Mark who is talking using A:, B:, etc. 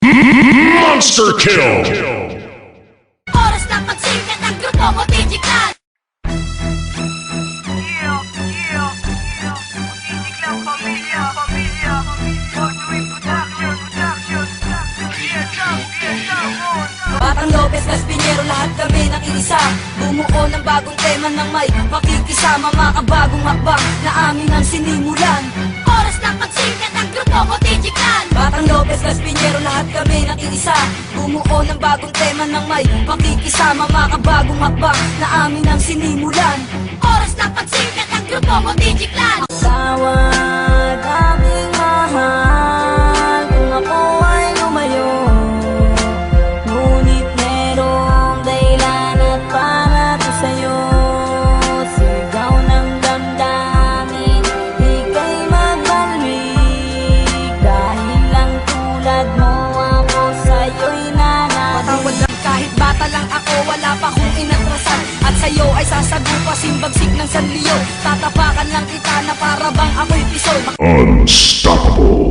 A: Monster kill!
B: Oras na pagsikat ng grupo mo, digital. Batang Lopez, Gaspinero, lahat kami ng iisa. Bumuo ng bagong tema ng may makikisama. Makabagong hakbang na amin ang sinimulan. Oras na pagsikat ng grupo mo, digital. Batang Lopez, Gaspinero, lahat kami ng iisa. Bumuo ng bagong tema ng may makikisama. Makabagong hakbang na amin ang sinimulan. Oras na pagsikat ng grupo mo, digital. Tawad aming mahal kung ako ay lumayo. Ngunit merong dahilan at para to sa'yo. Sigaw ng damdamin, ika'y magbalik. Dahil lang tulad mo ako sa'yo'y nananalig. Patawad lang kahit bata lang ako, wala pa kong inatrasan. At sa'yo ay sasagupasin bagsik ng sanliyo. Tatapakan lang kita na para bang ako'y pisoy.
A: Unstoppable.